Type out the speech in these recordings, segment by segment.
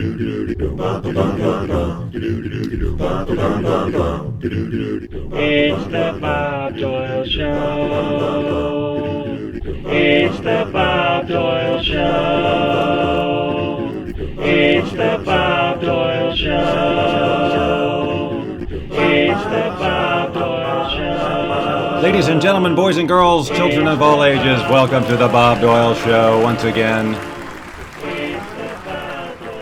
It's the Bob Doyle Show. It's the Bob Doyle Show. It's the Bob Doyle Show. It's the Bob Doyle Show. Ladies and gentlemen, boys and girls, children of all ages, welcome to the Bob Doyle Show once again.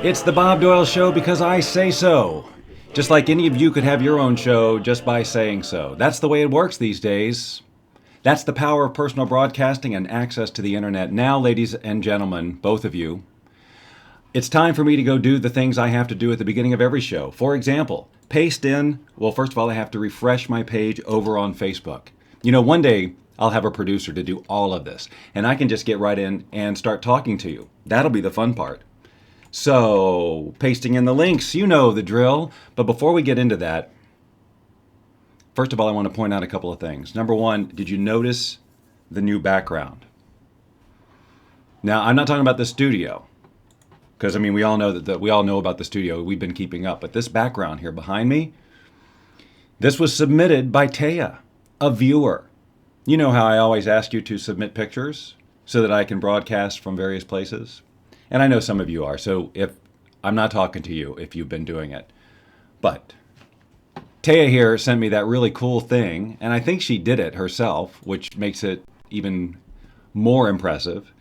It's the Bob Doyle Show because I say so. Just like any of you could have your own show just by saying so. That's the way it works these days. That's the power of personal broadcasting and access to the internet. Now, ladies and gentlemen, both of you, it's time for me to go do the things I have to do at the beginning of every show. For example, paste in, well, first of all, I have to refresh my page over on Facebook. You know, one day I'll have a producer to do all of this, and I can just get right in and start talking to you. That'll be the fun part. So, pasting in the links, you know the drill. But before we get into that, first of all, I want to point out a couple of things. Number one, did you notice the new background? Now, I'm not talking about the studio, because I mean we all know that we all know about the studio. We've been keeping up, but this background here behind me, this was submitted by Taya, a viewer. You know how I always ask you to submit pictures so that I can broadcast from various places? And I know some of you are, so if I'm not talking to you if you've been doing it. But Taya here sent me that really cool thing, and I think she did it herself, which makes it even more impressive.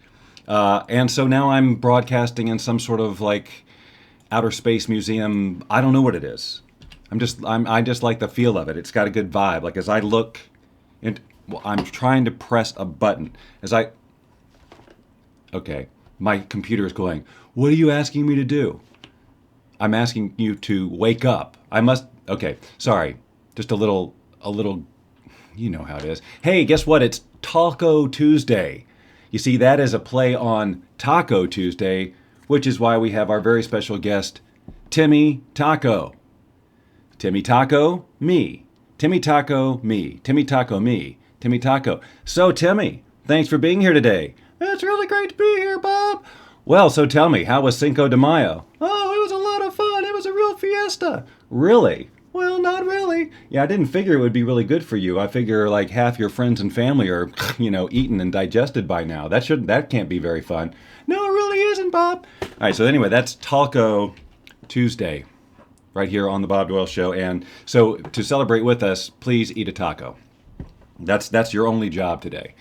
And so now I'm broadcasting in some sort of like outer space museum. I don't know what it is. I just like the feel of it. It's got a good vibe. Like as I look, I'm trying to press a button. Okay. My computer is going, what are you asking me to do? I'm asking you to wake up. Okay, sorry. Just a little, you know how it is. Hey, guess what? It's Taco Tuesday. You see, that is a play on Taco Tuesday, which is why we have our very special guest, Timmy Taco. Timmy Taco, me. Timmy Taco, me. Timmy Taco, me. Timmy Taco. So, Timmy, thanks for being here today. It's really great to be here, Bob. Well, so tell me, how was Cinco de Mayo? Oh, it was a lot of fun. It was a real fiesta. Really? Well, not really. Yeah, I didn't figure it would be really good for you. I figure like half your friends and family are, eaten and digested by now. That can't be very fun. No, it really isn't, Bob. All right, so anyway, that's Taco Tuesday right here on the Bob Doyle Show. And so to celebrate with us, please eat a taco. That's your only job today.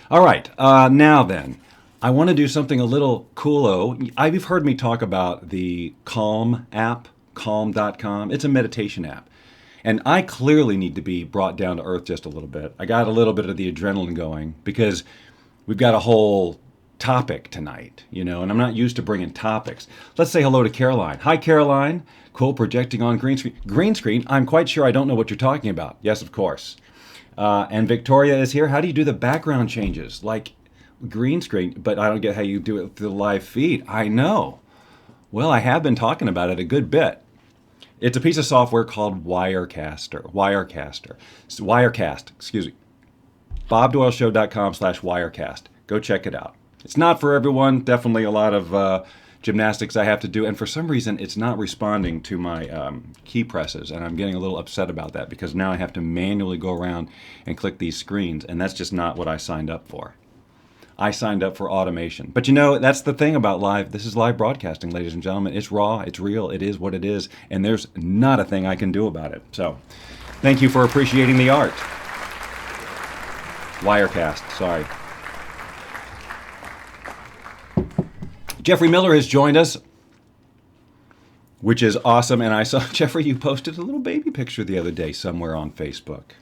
All right, now then, I want to do something a little coolo. You've heard me talk about the Calm app, calm.com. It's a meditation app. And I clearly need to be brought down to earth just a little bit. I got a little bit of the adrenaline going because we've got a whole topic tonight, and I'm not used to bringing topics. Let's say hello to Caroline. Hi, Caroline. Cool, projecting on green screen. Green screen? I'm quite sure I don't know what you're talking about. Yes, of course. And Victoria is here. How do you do the background changes? Like green screen, but I don't get how you do it through the live feed. I know. Well, I have been talking about it a good bit. It's a piece of software called Wirecast, excuse me. bobdoyleshow.com/Wirecast. Go check it out. It's not for everyone. Definitely a lot of gymnastics I have to do, and for some reason it's not responding to my key presses, and I'm getting a little upset about that because now I have to manually go around and click these screens, and that's just not what I signed up for. I signed up for automation. But that's the thing about live. This is live broadcasting, ladies and gentlemen. It's raw, it's real, it is what it is, and there's not a thing I can do about it. So thank you for appreciating the art. Wirecast, sorry. Jeffrey Miller has joined us, which is awesome. And I saw, Jeffrey, you posted a little baby picture the other day somewhere on Facebook.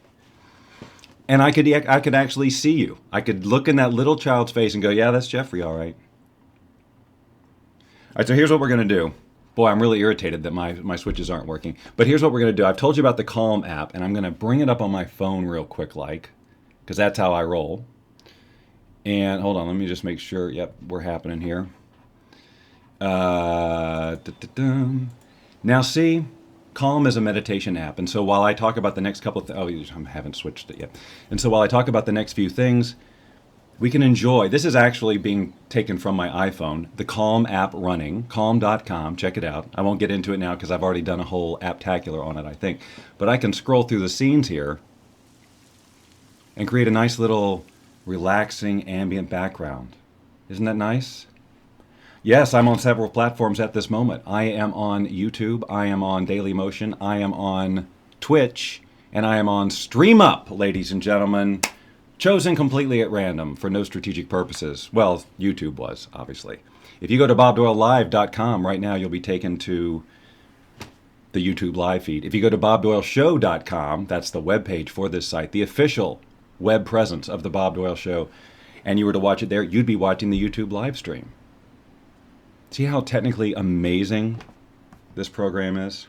And I could actually see you. I could look in that little child's face and go, yeah, that's Jeffrey, all right. All right, so here's what we're going to do. Boy, I'm really irritated that my switches aren't working. But here's what we're going to do. I've told you about the Calm app, and I'm going to bring it up on my phone real quick, because that's how I roll. And hold on, let me just make sure. Yep, we're happening here. Now see, Calm is a meditation app, and so while I talk about the next couple of I haven't switched it yet. And so while I talk about the next few things, We can enjoy, this is actually being taken from my iPhone, the Calm app running, calm.com, check it out. I won't get into it now because I've already done a whole apptacular on it, I think. But I can scroll through the scenes here and create a nice little relaxing ambient background. Isn't that nice? Yes, I'm on several platforms at this moment. I am on YouTube, I am on Dailymotion, I am on Twitch, and I am on StreamUp, ladies and gentlemen. Chosen completely at random for no strategic purposes. Well, YouTube was, obviously. If you go to bobdoylelive.com right now, you'll be taken to the YouTube live feed. If you go to bobdoyleshow.com, that's the webpage for this site, the official web presence of the Bob Doyle Show, and you were to watch it there, you'd be watching the YouTube live stream. See how technically amazing this program is?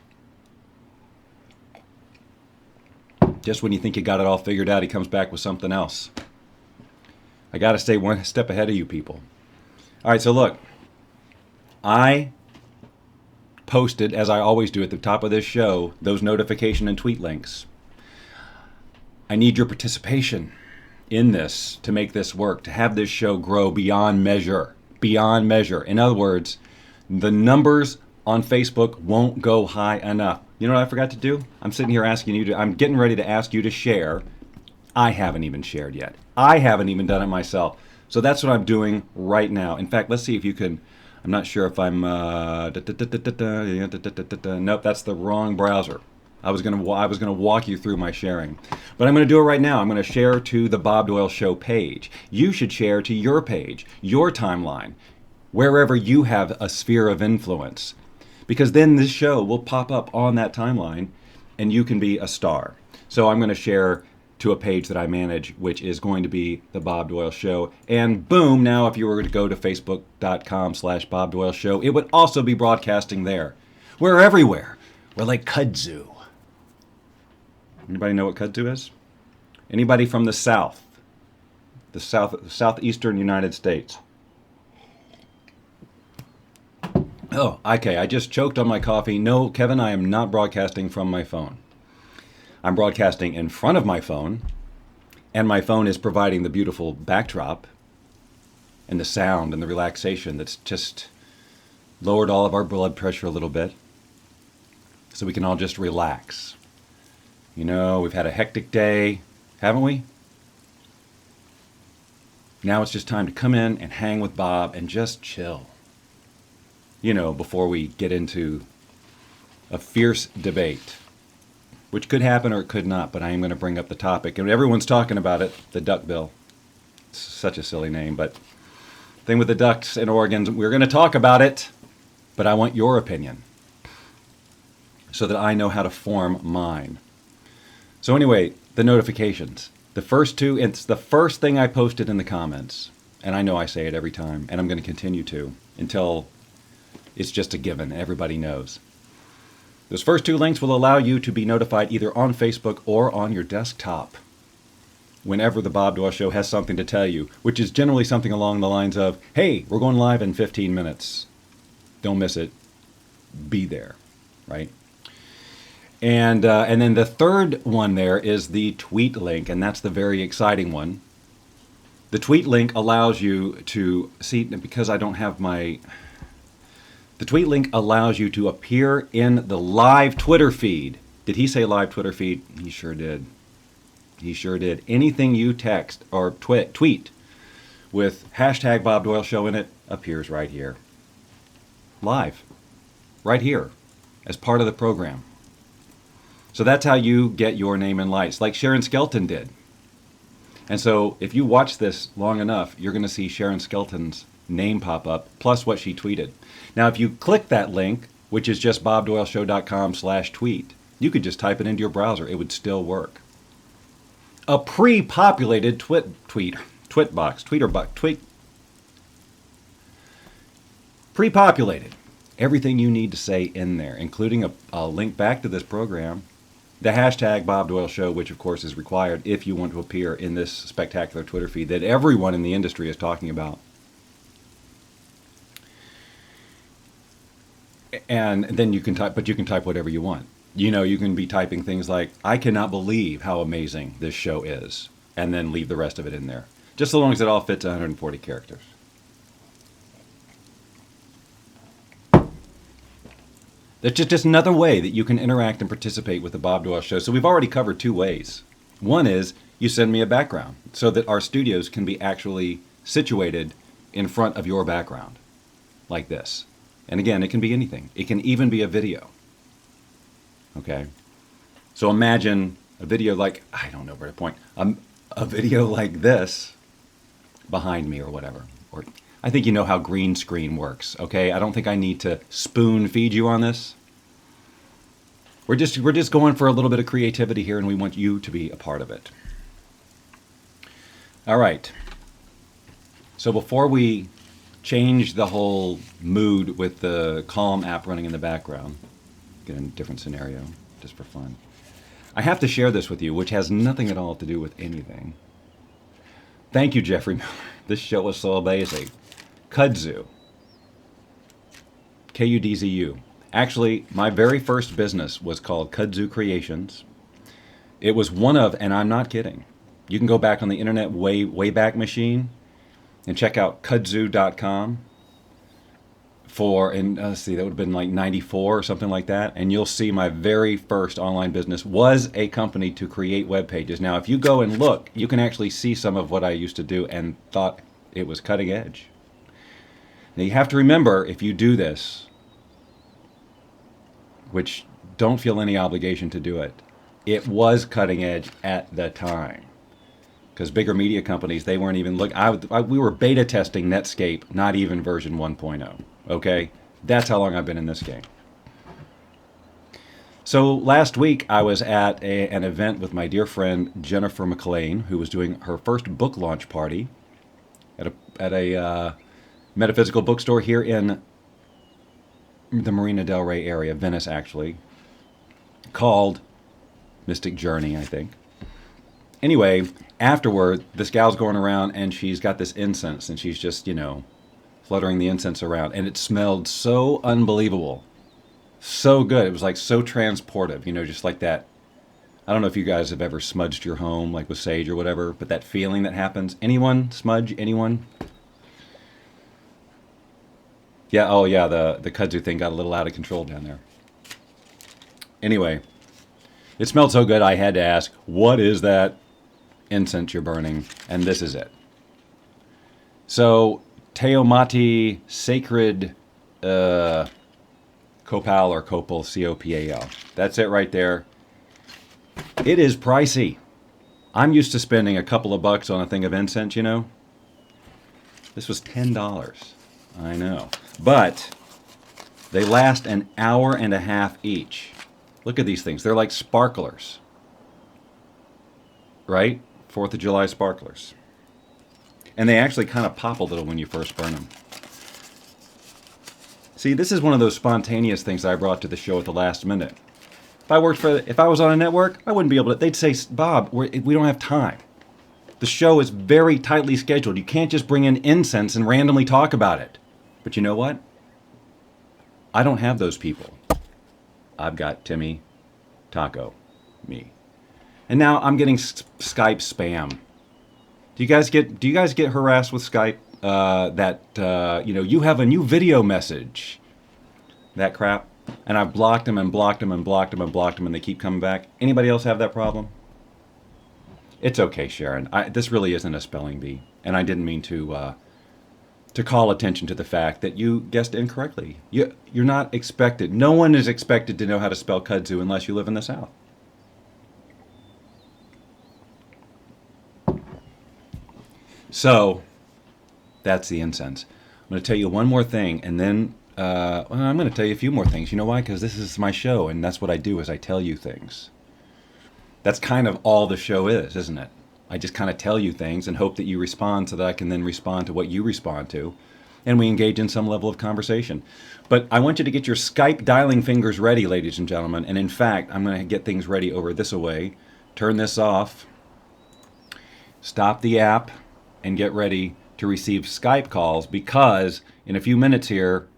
Just when you think you got it all figured out, he comes back with something else. I got to stay one step ahead of you people. All right, so look. I posted, as I always do at the top of this show, those notification and tweet links. I need your participation in this to make this work, to have this show grow beyond measure. Beyond measure. In other words, the numbers on Facebook won't go high enough. You know what I forgot to do? I'm sitting here asking you to, I'm getting ready to ask you to share. I haven't even shared yet. I haven't even done it myself. So that's what I'm doing right now. In fact, let's see if you can, I'm not sure if I'm, nope, that's the wrong browser. I was gonna walk you through my sharing. But I'm gonna do it right now. I'm gonna share to the Bob Doyle Show page. You should share to your page, your timeline, wherever you have a sphere of influence. Because then this show will pop up on that timeline and you can be a star. So I'm going to share to a page that I manage, which is going to be the Bob Doyle Show. And boom, now if you were to go to facebook.com/Bob Doyle Show, it would also be broadcasting there. We're everywhere. We're like kudzu. Anybody know what kudzu is? Anybody from the South? The southeastern United States. Oh, okay, I just choked on my coffee. No, Kevin, I am not broadcasting from my phone. I'm broadcasting in front of my phone, and my phone is providing the beautiful backdrop and the sound and the relaxation that's just lowered all of our blood pressure a little bit so we can all just relax. You know, we've had a hectic day, haven't we? Now it's just time to come in and hang with Bob and just chill. You know, before we get into a fierce debate, which could happen or it could not, but I am going to bring up the topic. And everyone's talking about it, the duck bill. It's such a silly name, but thing with the ducks in Oregon, we're going to talk about it, but I want your opinion so that I know how to form mine. So anyway, the notifications. The first two, it's the first thing I posted in the comments, and I know I say it every time, and I'm going to continue to until it's just a given. Everybody knows. Those first two links will allow you to be notified either on Facebook or on your desktop whenever the Bob Doyle Show has something to tell you, which is generally something along the lines of, hey, we're going live in 15 minutes. Don't miss it. Be there, right? And then the third one there is the tweet link, and that's the very exciting one. The tweet link allows you to see, because I don't have my... The tweet link allows you to appear in the live Twitter feed. Did he say live Twitter feed? He sure did. He sure did. Anything you text or tweet with hashtag Bob Doyle Show in it appears right here. Live. Right here. As part of the program. So that's how you get your name in lights, like Sharon Skelton did. And so if you watch this long enough, you're going to see Sharon Skelton's name pop up, plus what she tweeted. Now, if you click that link, which is just bobdoyleshow.com/tweet, you could just type it into your browser. It would still work. A pre-populated pre-populated. Everything you need to say in there, including a link back to this program, the hashtag Bob Doyle Show, which of course is required if you want to appear in this spectacular Twitter feed that everyone in the industry is talking about. And then you can type, but you can type whatever you want. You know, you can be typing things like, I cannot believe how amazing this show is, and then leave the rest of it in there. just so long as it all fits 140 characters. That's just another way that you can interact and participate with the Bob Doyle Show. So we've already covered two ways. One is you send me a background so that our studios can be actually situated in front of your background, like this. And again, it can be anything. It can even be a video. Okay? So imagine a video like, I don't know where to point, a video like this behind me or whatever. Or I think you know how green screen works, okay? I don't think I need to spoon feed you on this. We're just going for a little bit of creativity here, and we want you to be a part of it. All right. So before we change the whole mood with the Calm app running in the background, get in a different scenario, just for fun, I have to share this with you, which has nothing at all to do with anything. Thank you, Jeffrey Miller. This show was so amazing. Kudzu. Kudzu. Actually, my very first business was called Kudzu Creations. It was one of, and I'm not kidding, you can go back on the internet way back machine and check out kudzu.com let's see, that would have been like 94 or something like that, and you'll see my very first online business was a company to create web pages. Now, if you go and look, you can actually see some of what I used to do and thought it was cutting edge. Now, you have to remember, if you do this, which don't feel any obligation to do it, it was cutting edge at the time. Because bigger media companies, they weren't even we were beta testing Netscape, not even version 1.0. Okay? That's how long I've been in this game. So last week I was at an event with my dear friend Jennifer McLean, who was doing her first book launch party at a metaphysical bookstore here in the Marina del Rey area, Venice actually, called Mystic Journey, I think. Anyway, afterward, this gal's going around and she's got this incense and she's just, fluttering the incense around, and it smelled so unbelievable. So good. It was like so transportive, just like that. I don't know if you guys have ever smudged your home, like with sage or whatever, but that feeling that happens. Anyone smudge? Anyone? Yeah, oh yeah, the kudzu thing got a little out of control down there. Anyway, it smelled so good I had to ask, what is that incense you're burning? And this is it. So, Teomati Sacred Copal or Copal, C-O-P-A-L. That's it right there. It is pricey. I'm used to spending a couple of bucks on a thing of incense, This was $10. I know. But they last an hour and a half each. Look at these things. They're like sparklers. Right? 4th of July sparklers. And they actually kind of pop a little when you first burn them. See, this is one of those spontaneous things I brought to the show at the last minute. If I was on a network, I wouldn't be able to. They'd say, Bob, we don't have time. The show is very tightly scheduled. You can't just bring in incense and randomly talk about it. But you know what? I don't have those people. I've got Timmy, Taco, me. And now I'm getting Skype spam. Do you guys get harassed with Skype? You have a new video message. That crap. And I've blocked them and blocked them and blocked them and blocked them, and they keep coming back. Anybody else have that problem? It's okay, Sharon. This really isn't a spelling bee, and I didn't mean to call attention to the fact that you guessed incorrectly. You're not expected. No one is expected to know how to spell kudzu unless you live in the South. So, that's the incense. I'm going to tell you one more thing, and then I'm going to tell you a few more things. You know why? Because this is my show, and that's what I do, is I tell you things. That's kind of all the show is, isn't it? I just kind of tell you things and hope that you respond so that I can then respond to what you respond to, and we engage in some level of conversation. But I want you to get your Skype dialing fingers ready, ladies and gentlemen, and in fact, I'm going to get things ready over this-a-way. Turn this off. Stop the app. And get ready to receive Skype calls, because in a few minutes here,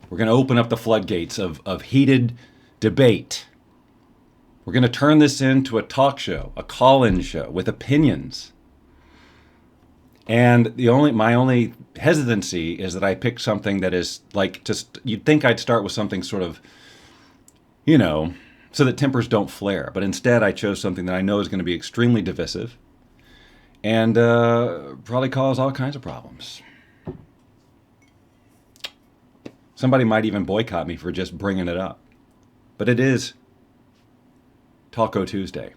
we're going to open up the floodgates of heated debate. We're going to turn this into a talk show, a call-in show with opinions. And my only hesitancy is that I picked something that is like, just, you'd think I'd start with something sort of, you know, so that tempers don't flare. But instead, I chose something that I know is going to be extremely divisive and probably cause all kinds of problems. Somebody might even boycott me for just bringing it up. But it is Taco Tuesday.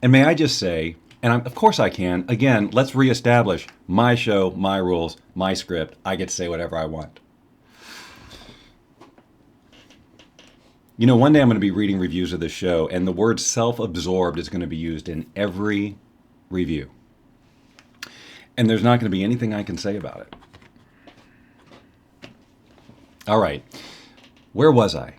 And may I just say, and of course I can, again, let's reestablish my show, my rules, my script. I get to say whatever I want. You know, one day I'm going to be reading reviews of this show, and the word self-absorbed is going to be used in every review. And there's not going to be anything I can say about it. All right. Where was I?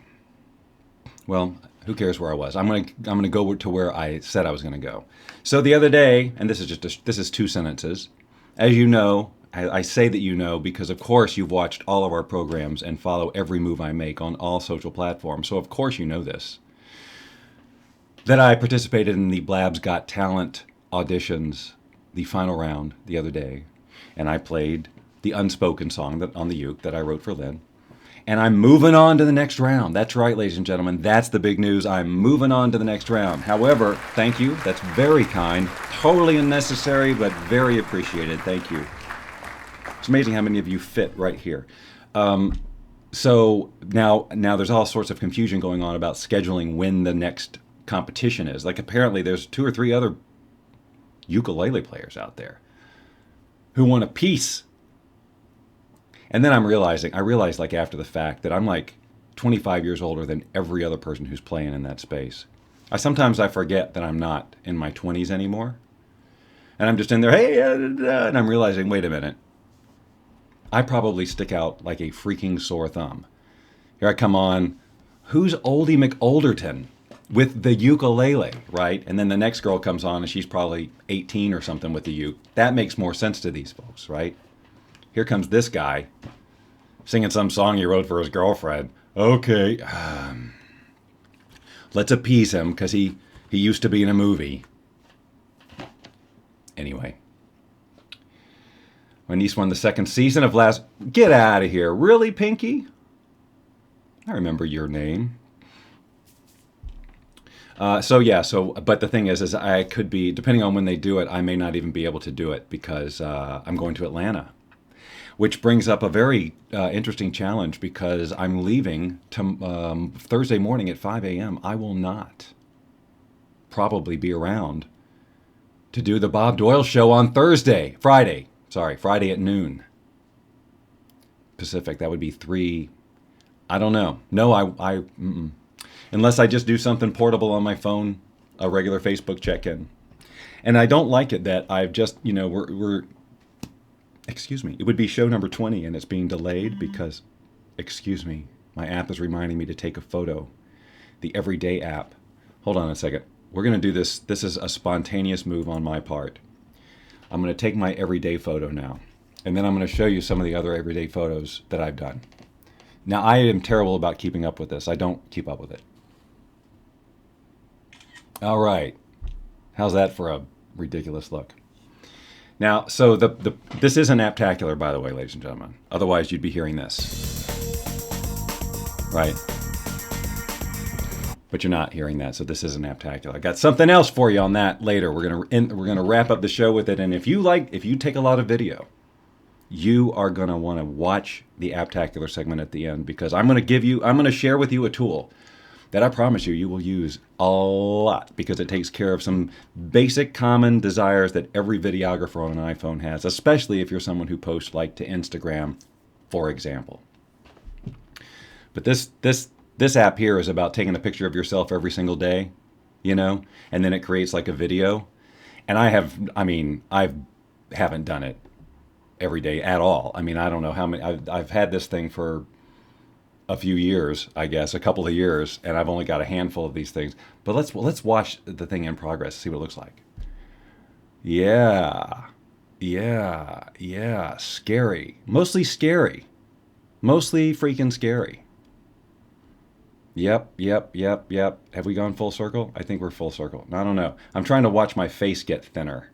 Well, who cares where I was? I'm going to go to where I said I was going to go. So the other day, and this is 2 sentences. As you know, I say that you know because, of course, you've watched all of our programs and follow every move I make on all social platforms. So, of course, you know this. That I participated in the Blabs Got Talent auditions, the final round, the other day. And I played the unspoken song on the uke that I wrote for Lynn. And I'm moving on to the next round. That's right, ladies and gentlemen. That's the big news. I'm moving on to the next round. However, thank you. That's very kind. Totally unnecessary, but very appreciated. Thank you. It's amazing how many of you fit right here. So now there's all sorts of confusion going on about scheduling when the next competition is. Like apparently there's 2 or 3 other ukulele players out there who want a piece. And then I realized like after the fact that I'm like 25 years older than every other person who's playing in that space. Sometimes I forget that I'm not in my 20s anymore. And I'm just in there, hey, and I'm realizing, wait a minute. I probably stick out like a freaking sore thumb. Here I come on, who's Oldie McOlderton with the ukulele, right? And then the next girl comes on and she's probably 18 or something with the uke. That makes more sense to these folks, right? Here comes this guy singing some song he wrote for his girlfriend. Okay, let's appease him because he used to be in a movie. Anyway. My niece won the 2nd season of last... Get out of here. Really, Pinky? I remember your name. But the thing is I could be, depending on when they do it, I may not even be able to do it because I'm going to Atlanta. Which brings up a very interesting challenge because I'm leaving Thursday morning at 5 a.m. I will not probably be around to do the Bob Doyle show on Friday at noon Pacific. That would be 3. I don't know. No, unless I just do something portable on my phone, a regular Facebook check-in. And I don't like it that I've just, it would be show number 20 and it's being delayed because, my app is reminding me to take a photo. The Everyday app. Hold on a second. We're going to do this. This is a spontaneous move on my part. I'm going to take my everyday photo now, and then I'm going to show you some of the other everyday photos that I've done. Now, I am terrible about keeping up with this. I don't keep up with it. All right. How's that for a ridiculous look? Now, so this isn't Apptacular, by the way, ladies and gentlemen. Otherwise, you'd be hearing this. Right? But you're not hearing that, so this isn't Apptacular. I got something else for you on that later. We're gonna wrap up the show with it, and if you take a lot of video, you are gonna want to watch the Apptacular segment at the end because I'm gonna share with you a tool that I promise you will use a lot because it takes care of some basic common desires that every videographer on an iPhone has, especially if you're someone who posts like to Instagram, for example. But this app here is about taking a picture of yourself every single day, and then it creates like a video. And I haven't done it every day at all. I mean, I don't know how many, I've had this thing for a few years, I guess, a couple of years, and I've only got a handful of these things. But let's watch the thing in progress, see what it looks like. Yeah, scary. Mostly freaking scary. Yep. Have we gone full circle? I think we're full circle. I don't know. I'm trying to watch my face get thinner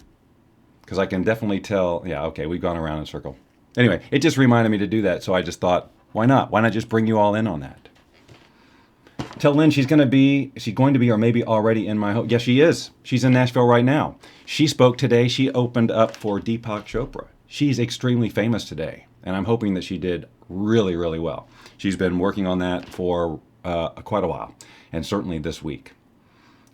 because I can definitely tell. Yeah, okay, we've gone around in a circle. Anyway, it just reminded me to do that, so I just thought, why not? Why not just bring you all in on that? Tell Lynn she's going to be, or maybe already in my home. Yes, she is. She's in Nashville right now. She spoke today. She opened up for Deepak Chopra. She's extremely famous today, and I'm hoping that she did really, really well. She's been working on that for quite a while, and certainly this week.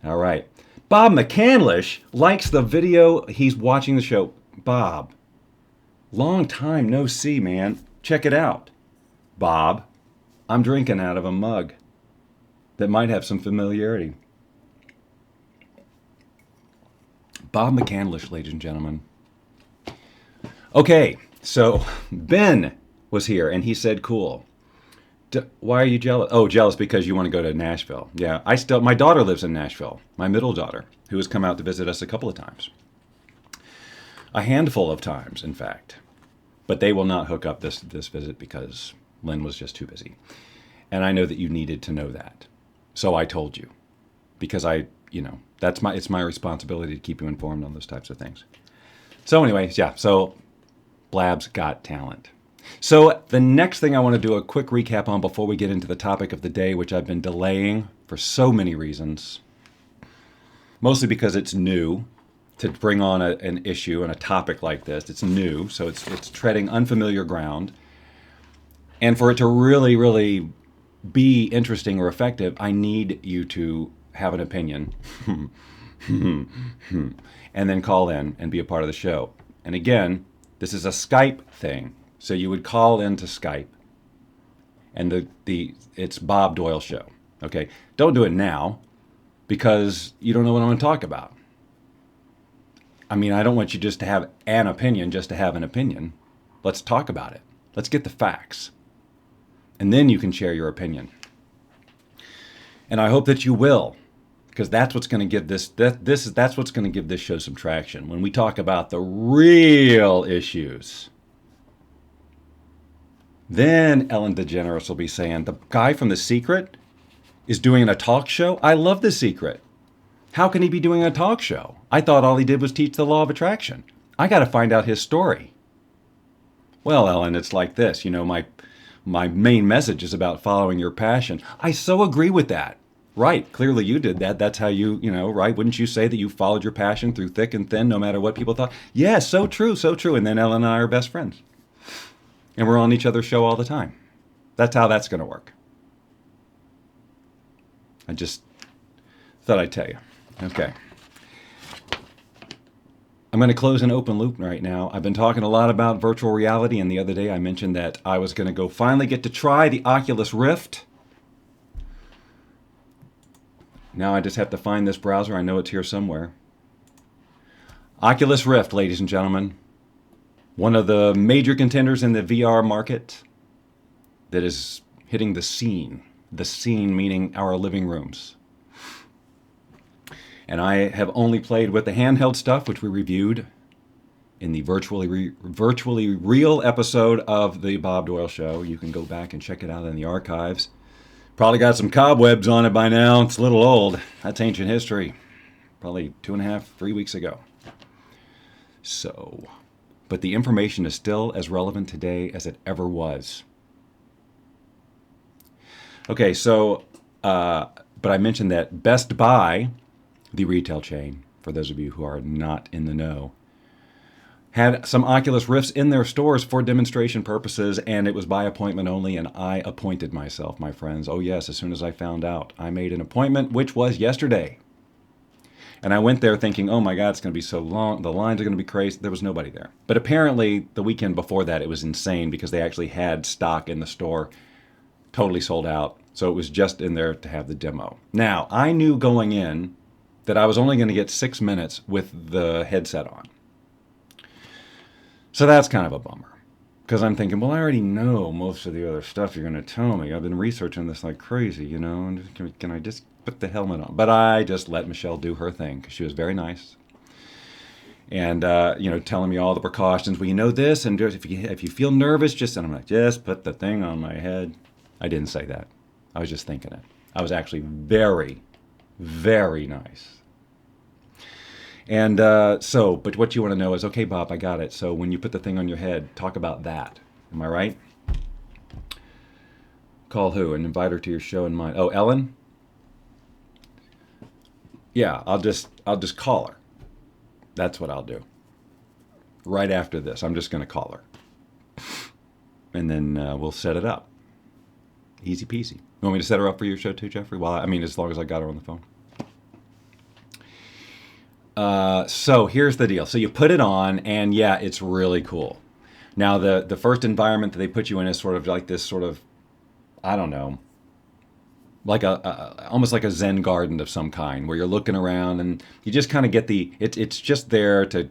All right. Bob McCandlish likes the video. He's watching the show. Bob, long time no see, man. Check it out. Bob, I'm drinking out of a mug that might have some familiarity. Bob McCandlish, ladies and gentlemen. Okay, so Ben was here, and he said, cool. Why are you jealous? Oh, jealous because you want to go to Nashville. Yeah, my daughter lives in Nashville, my middle daughter, who has come out to visit us a couple of times. A handful of times, in fact. But they will not hook up this visit because Lynn was just too busy. And I know that you needed to know that. So I told you. Because it's my responsibility to keep you informed on those types of things. So anyways, yeah, so Blab's got talent. So the next thing I want to do a quick recap on before we get into the topic of the day, which I've been delaying for so many reasons, mostly because it's new to bring on an issue and a topic like this. It's new, so it's treading unfamiliar ground. And for it to really, really be interesting or effective, I need you to have an opinion and then call in and be a part of the show. And again, this is a Skype thing. So you would call into Skype, and it's Bob Doyle Show. Okay, don't do it now, because you don't know what I'm going to talk about. I mean, I don't want you just to have an opinion, just to have an opinion. Let's talk about it. Let's get the facts, and then you can share your opinion. And I hope that you will, because that's what's going to give that's what's going to give this show some traction when we talk about the real issues. Then Ellen DeGeneres will be saying, the guy from The Secret is doing a talk show? I love The Secret. How can he be doing a talk show? I thought all he did was teach the law of attraction. I got to find out his story. Well, Ellen, it's like this. My main message is about following your passion. I so agree with that. Right. Clearly you did that. That's how right? Wouldn't you say that you followed your passion through thick and thin, no matter what people thought? Yes, so true, so true. And then Ellen and I are best friends. And we're on each other's show all the time. That's how that's going to work. I just thought I'd tell you. Okay. I'm going to close an open loop right now. I've been talking a lot about virtual reality, and the other day I mentioned that I was going to go finally get to try the Oculus Rift. Now I just have to find this browser. I know it's here somewhere. Oculus Rift, ladies and gentlemen. One of the major contenders in the VR market that is hitting the scene. The scene meaning our living rooms. And I have only played with the handheld stuff, which we reviewed in the virtually real episode of the Bob Doyle Show. You can go back and check it out in the archives. Probably got some cobwebs on it by now. It's a little old. That's ancient history. Probably 2.5, 3 weeks ago. So... but the information is still as relevant today as it ever was. Okay, so, but I mentioned that Best Buy, the retail chain, for those of you who are not in the know, had some Oculus Rifts in their stores for demonstration purposes, and it was by appointment only, and I appointed myself, my friends. Oh yes, as soon as I found out. I made an appointment, which was yesterday. And I went there thinking, oh my God, it's going to be so long. The lines are going to be crazy. There was nobody there. But apparently, the weekend before that, it was insane because they actually had stock in the store, totally sold out. So it was just in there to have the demo. Now, I knew going in that I was only going to get 6 minutes with the headset on. So that's kind of a bummer. Because I'm thinking, well, I already know most of the other stuff you're going to tell me. I've been researching this like crazy, and can I just put the helmet on? But I just let Michelle do her thing because she was very nice. And, telling me all the precautions. Well, you know this, and if you feel nervous, and I'm like, just put the thing on my head. I didn't say that. I was just thinking it. I was actually very, very nice. And but what you want to know is, okay, Bob, I got it. So when you put the thing on your head, talk about that. Am I right? Call who and invite her to your show and mine? Oh, Ellen? Yeah, I'll just call her. That's what I'll do. Right after this, I'm just going to call her. And then we'll set it up. Easy peasy. You want me to set her up for your show too, Jeffrey? Well, I mean, as long as I got her on the phone. So here's the deal. So you put it on, and yeah, it's really cool. Now, the first environment that they put you in is sort of like this sort of, I don't know, like almost like a Zen garden of some kind, where you're looking around and you just kind of get it's just there to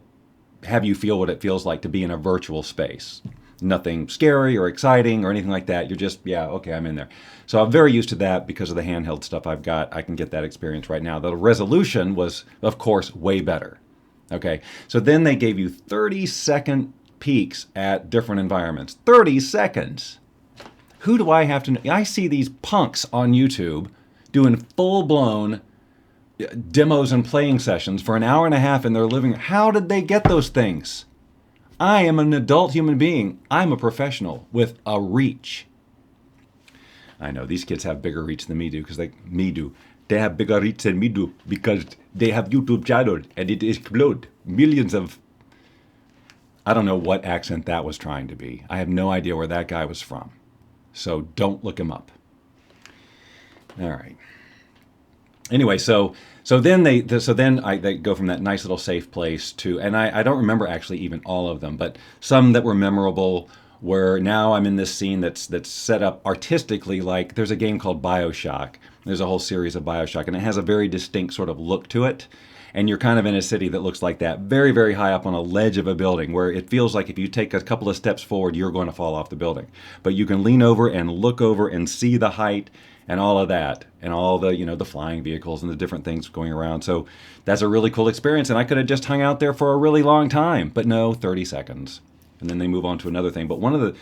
have you feel what it feels like to be in a virtual space. Nothing scary or exciting or anything like that. You're just, yeah, okay, I'm in there. So I'm very used to that because of the handheld stuff I've got. I can get that experience right now. The resolution was, of course, way better. Okay, so then they gave you 30-second peeks at different environments. 30 seconds. Who do I have to know? I see these punks on YouTube doing full-blown demos and playing sessions for an hour and a half in their living room. How did they get those things? I am an adult human being. I'm a professional with a reach. I know these kids have bigger reach than me do because they have bigger reach than me do because they have YouTube channel and it explode millions of. I don't know what accent that was trying to be. I have no idea where that guy was from. So don't look him up. All right. Anyway, so then they go from that nice little safe place to, and I don't remember actually even all of them, but some that were memorable were, now I'm in this scene that's set up artistically like there's a game called BioShock. There's a whole series of BioShock, and it has a very distinct sort of look to it. And you're kind of in a city that looks like that, very, very high up on a ledge of a building where it feels like if you take a couple of steps forward, you're going to fall off the building. But you can lean over and look over and see the height and all of that and all the, the flying vehicles and the different things going around. So that's a really cool experience. And I could have just hung out there for a really long time, but no, 30 seconds. And then they move on to another thing. But one of the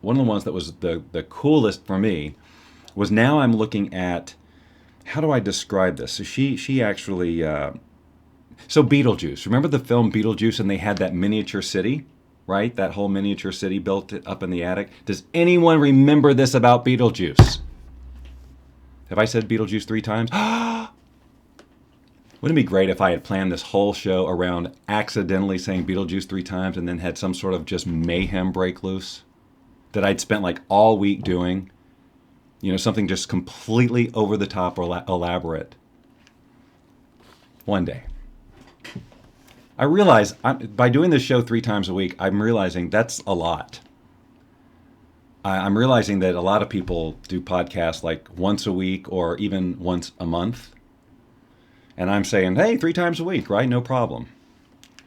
ones that was the coolest for me was, now I'm looking at, how do I describe this? So she actually, so Beetlejuice. Remember the film Beetlejuice, and they had that miniature city, right? That whole miniature city built up in the attic. Does anyone remember this about Beetlejuice? Have I said Beetlejuice 3 times? Wouldn't it be great if I had planned this whole show around accidentally saying Beetlejuice 3 times and then had some sort of just mayhem break loose that I'd spent like all week doing? Something just completely over the top or elaborate. One day. I realize by doing this show 3 times a week, I'm realizing that's a lot. I'm realizing that a lot of people do podcasts like once a week or even once a month. And I'm saying, hey, 3 times a week, right? No problem.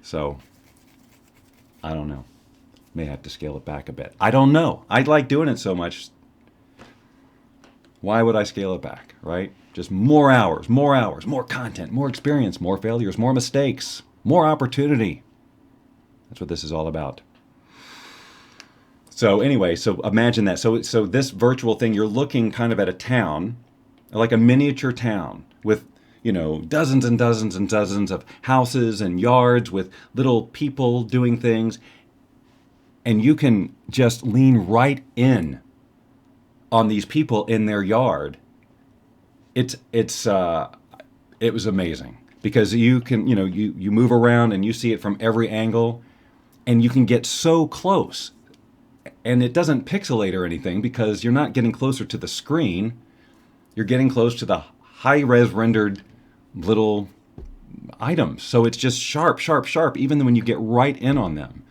So, I don't know. May have to scale it back a bit. I don't know. I like doing it so much. Why would I scale it back, right? Just more hours, more content, more experience, more failures, more mistakes, more opportunity. That's what this is all about. So anyway, so imagine that. So this virtual thing, you're looking kind of at a town, like a miniature town with, dozens and dozens and dozens of houses and yards with little people doing things. And you can just lean right in on these people in their yard. It was amazing because you can, you move around and you see it from every angle and you can get so close, and it doesn't pixelate or anything because you're not getting closer to the screen. You're getting close to the high-res rendered little items. So it's just sharp, sharp, sharp, even when you get right in on them.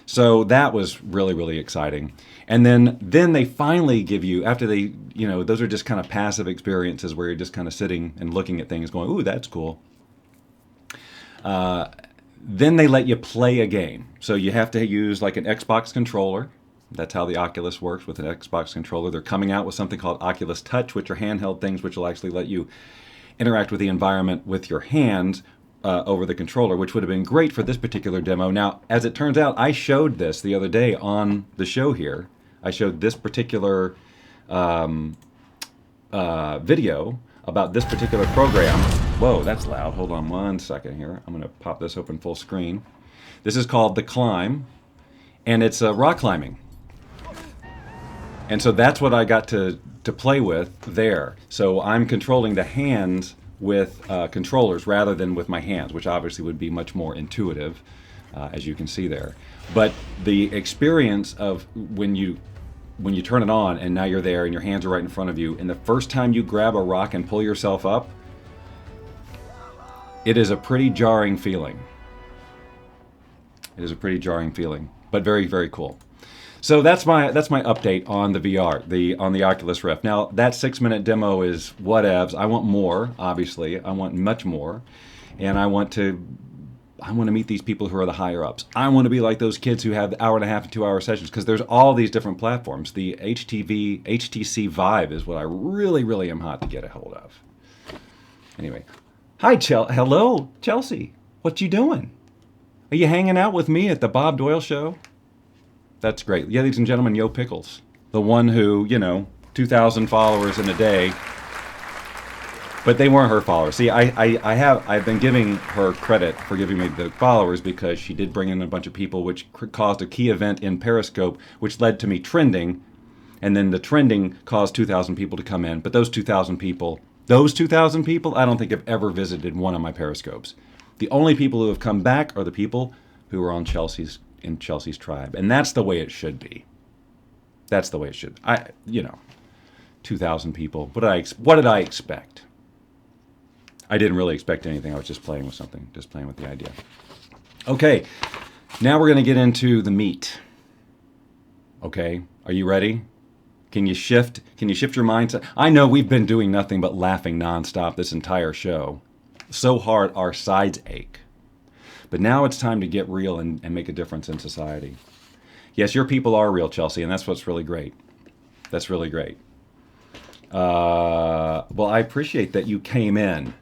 So that was really, really exciting. And then they finally give you, after they, those are just kind of passive experiences where you're just kind of sitting and looking at things going, ooh, that's cool. Then they let you play a game. So you have to use like an Xbox controller. That's how the Oculus works with an Xbox controller. They're coming out with something called Oculus Touch, which are handheld things which will actually let you interact with the environment with your hands over the controller, which would have been great for this particular demo. Now, as it turns out, I showed this the other day on the show here. I showed this particular video about this particular program. Whoa, that's loud. Hold on one second here. I'm going to pop this open full screen. This is called The Climb, and it's rock climbing. And so that's what I got to play with there. So I'm controlling the hands with controllers rather than with my hands, which obviously would be much more intuitive, as you can see there. But the experience of when you turn it on and now you're there and your hands are right in front of you, and the first time you grab a rock and pull yourself up, it is a pretty jarring feeling. It is a pretty jarring feeling, but very, very cool. So that's my update on the VR, on the Oculus Rift. Now that 6-minute demo is whatevs. I want more, obviously. I want much more, and I want to meet these people who are the higher ups. I want to be like those kids who have the hour and a half and 2-hour sessions, because there's all these different platforms. The HTC Vive is what I really, really am hot to get a hold of. Anyway, hi, hello, Chelsea. What you doing? Are you hanging out with me at the Bob Doyle Show? That's great. Ladies and gentlemen, Yo Pickles, the one who, 2,000 followers in a day. But they weren't her followers. See, I've been giving her credit for giving me the followers because she did bring in a bunch of people, which caused a key event in Periscope, which led to me trending, and then the trending caused 2,000 people to come in. But those 2,000 people, I don't think have ever visited one of my Periscopes. The only people who have come back are the people who are on Chelsea's tribe, and that's the way it should be. That's the way it should. 2,000 people. What did I expect? I didn't really expect anything. I was just playing with something, just playing with the idea. Okay, now we're going to get into the meat. Okay, are you ready? Can you shift your mindset? I know we've been doing nothing but laughing nonstop this entire show. So hard our sides ache. But now it's time to get real and make a difference in society. Yes, your people are real, Chelsea, and that's what's really great. That's really great. Well, I appreciate that you came in.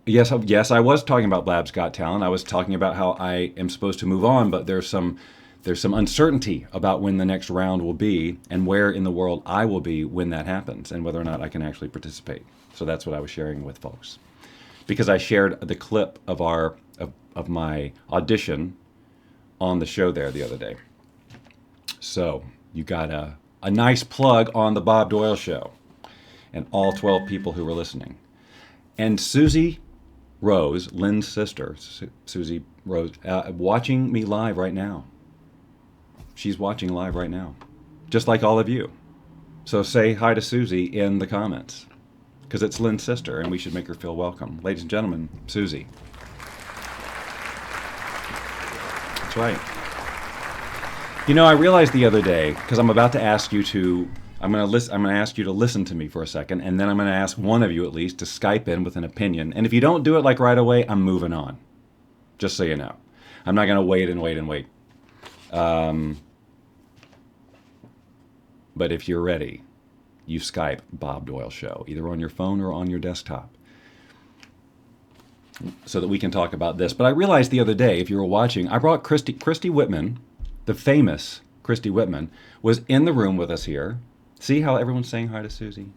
Yes, I was talking about Blab's Got Talent. I was talking about how I am supposed to move on, but there's some uncertainty about when the next round will be and where in the world I will be when that happens and whether or not I can actually participate. So that's what I was sharing with folks. Because I shared the clip of my audition on the show there the other day. So you got a nice plug on the Bob Doyle Show and all 12 people who were listening. And Susie Rose, Lynn's sister, Susie Rose, watching me live right now. She's watching live right now, just like all of you. So say hi to Susie in the comments, because it's Lynn's sister and we should make her feel welcome. Ladies and gentlemen, Susie. That's right. I realized the other day, because I'm about to ask you to, I'm going to ask you to listen to me for a second, and then I'm going to ask one of you at least to Skype in with an opinion. And if you don't do it like right away, I'm moving on. Just so you know. I'm not going to wait and wait and wait. But if you're ready, you Skype Bob Doyle Show, either on your phone or on your desktop, so that we can talk about this. But I realized the other day, if you were watching, I brought Christy Whitman, the famous Christy Whitman, was in the room with us here. See how everyone's saying hi to Susie?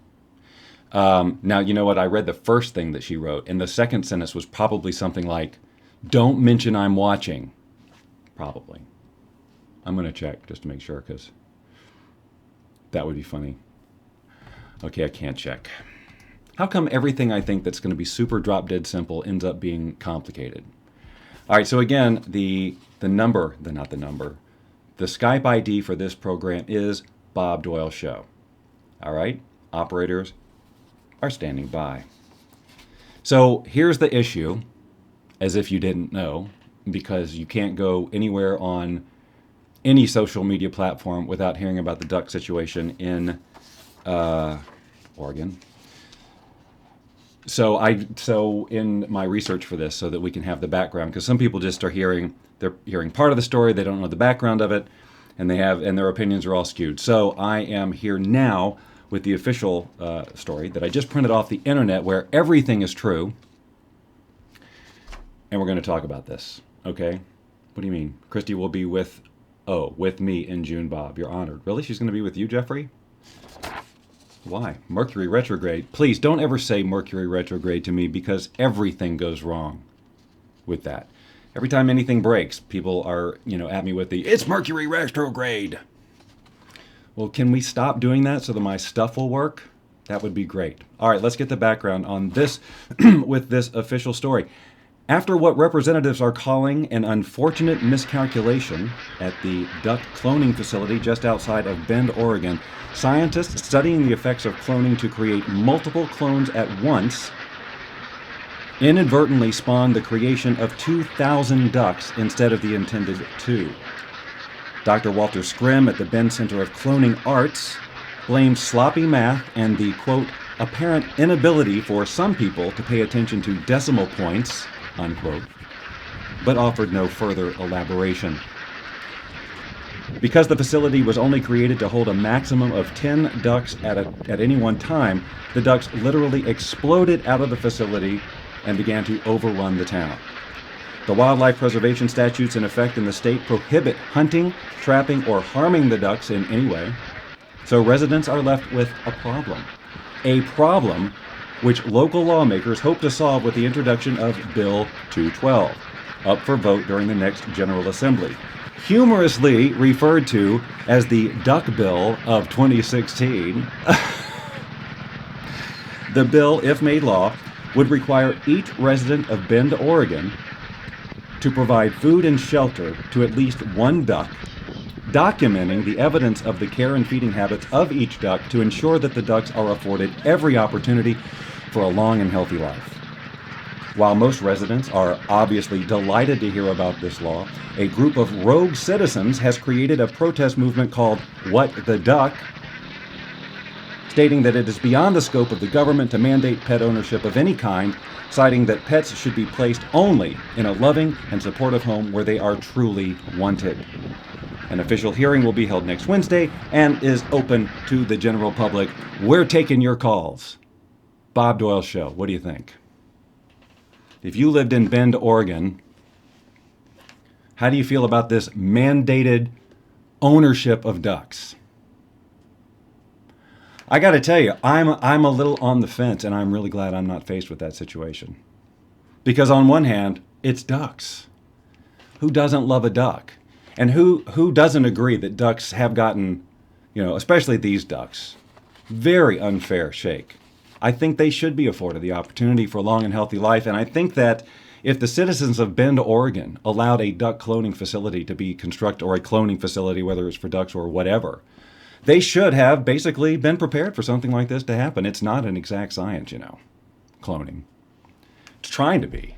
Now, you know what? I read the first thing that she wrote, and the second sentence was probably something like, "Don't mention I'm watching." Probably. I'm going to check just to make sure, because that would be funny. Okay, I can't check. How come everything I think that's going to be super drop dead simple ends up being complicated? All right, so again, the Skype ID for this program is Bob Doyle Show. All right, operators are standing by. So here's the issue, as if you didn't know, because you can't go anywhere on any social media platform without hearing about the duck situation in Oregon. So in my research for this, so that we can have the background, because some people just are hearing part of the story, they don't know the background of it, and their opinions are all skewed. So I am here now with the official story that I just printed off the internet, where everything is true, and we're going to talk about this. Okay? What do you mean? Christy will be with me in June, Bob. You're honored. Really? She's going to be with you, Jeffrey? Why? Mercury retrograde. Please don't ever say Mercury retrograde to me, because everything goes wrong with that. Every time anything breaks, people are, at me with it's Mercury retrograde. Well, can we stop doing that so that my stuff will work? That would be great. All right, let's get the background on this with this official story. After what representatives are calling an unfortunate miscalculation at the duck cloning facility just outside of Bend, Oregon, scientists studying the effects of cloning to create multiple clones at once inadvertently spawned the creation of 2,000 ducks instead of the intended 2. Dr. Walter Scrim at the Bend Center of Cloning Arts blamed sloppy math and the, quote, apparent inability for some people to pay attention to decimal points, unquote, but offered no further elaboration. Because the facility was only created to hold a maximum of 10 ducks at any one time, the ducks literally exploded out of the facility and began to overrun the town. The wildlife preservation statutes in effect in the state prohibit hunting, trapping, or harming the ducks in any way. So residents are left with a problem. A problem which local lawmakers hope to solve with the introduction of Bill 212, up for vote during the next General Assembly. Humorously referred to as the Duck Bill of 2016, the bill, if made law, would require each resident of Bend, Oregon, to provide food and shelter to at least one duck, documenting the evidence of the care and feeding habits of each duck to ensure that the ducks are afforded every opportunity for a long and healthy life. While most residents are obviously delighted to hear about this law, a group of rogue citizens has created a protest movement called What the Duck, stating that it is beyond the scope of the government to mandate pet ownership of any kind, citing that pets should be placed only in a loving and supportive home where they are truly wanted. An official hearing will be held next Wednesday and is open to the general public. We're taking your calls. Bob Doyle Show, what do you think? If you lived in Bend, Oregon, how do you feel about this mandated ownership of ducks? I got to tell you, I'm a little on the fence, and I'm really glad I'm not faced with that situation. Because on one hand, it's ducks. Who doesn't love a duck? And who doesn't agree that ducks have gotten, especially these ducks, very unfair shake? I think they should be afforded the opportunity for a long and healthy life, and I think that if the citizens of Bend, Oregon allowed a duck cloning facility to be constructed, or a cloning facility, whether it's for ducks or whatever, they should have basically been prepared for something like this to happen. It's not an exact science, cloning. It's trying to be.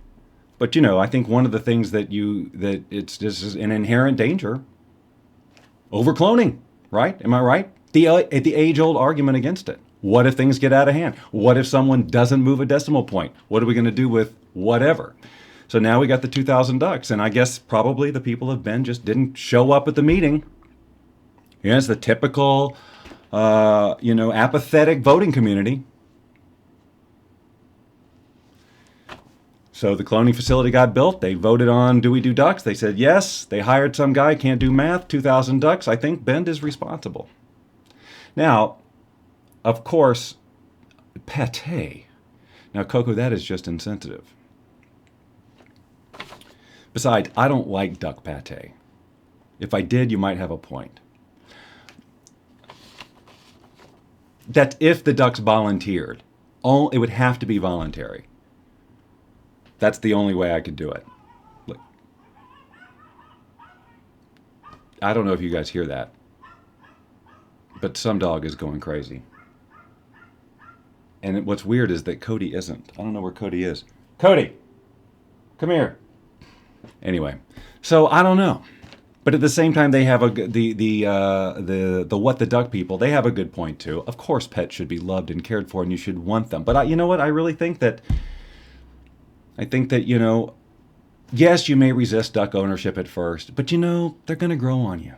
But, I think one of the things this is an inherent danger. Over-cloning, right? Am I right? The age-old argument against it. What if things get out of hand? What if someone doesn't move a decimal point? What are we going to do with whatever? So now we got the 2,000 ducks, and I guess probably the people of Bend just didn't show up at the meeting. It's the typical, apathetic voting community. So the cloning facility got built. They voted on, do we do ducks? They said yes. They hired some guy, can't do math, 2,000 ducks. I think Bend is responsible. Now, of course, pate. Now, Coco, that is just insensitive. Besides, I don't like duck pate. If I did, you might have a point. That if the ducks volunteered, it would have to be voluntary. That's the only way I could do it. Look, I don't know if you guys hear that, but some dog is going crazy. And what's weird is that Cody isn't. I don't know where Cody is. Cody, come here. Anyway, so I don't know. But at the same time, they have the what the duck people. They have a good point too. Of course, pets should be loved and cared for, and you should want them. But you know what? I really think that. Yes, you may resist duck ownership at first, but they're going to grow on you.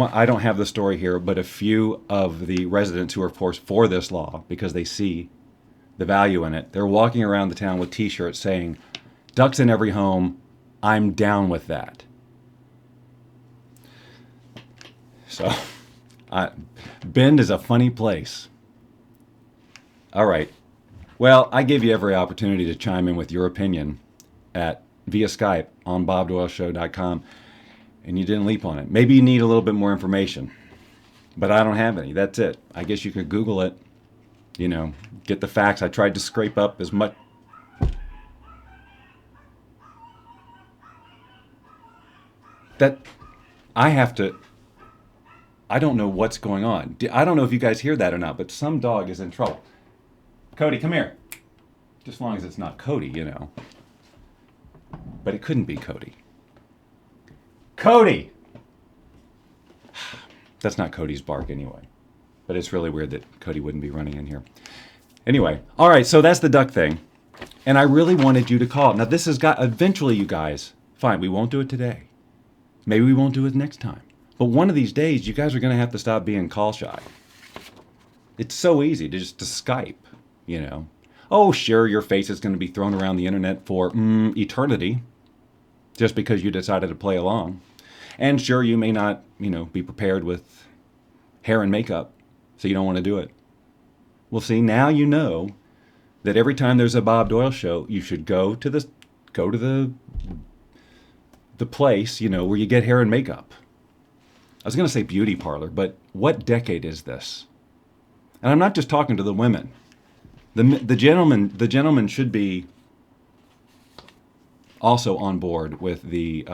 I don't have the story here, but a few of the residents who are forced for this law because they see the value in it, they're walking around the town with T-shirts saying, "Ducks in every home. I'm down with that." So, Bend is a funny place. All right. Well, I gave you every opportunity to chime in with your opinion via Skype on bobdoyleshow.com, and you didn't leap on it. Maybe you need a little bit more information, but I don't have any. That's it. I guess you could Google it, get the facts. I tried to scrape up as much. That I don't know what's going on. I don't know if you guys hear that or not, but some dog is in trouble. Cody, come here. Just as long as it's not Cody, But it couldn't be Cody. Cody! That's not Cody's bark anyway. But it's really weird that Cody wouldn't be running in here. Anyway, all right, so that's the duck thing. And I really wanted you to call. Now, this has got, eventually, you guys, fine, we won't do it today. Maybe we won't do it next time. But one of these days, you guys are going to have to stop being call shy. It's so easy to just to Skype, Oh, sure, your face is going to be thrown around the internet for eternity, just because you decided to play along. And sure, you may not, be prepared with hair and makeup, so you don't want to do it. Well, see, now you know that every time there's a Bob Doyle show, you should go to the place, where you get hair and makeup. I was going to say beauty parlor, but what decade is this? And I'm not just talking to the women. The gentleman should be also on board with the,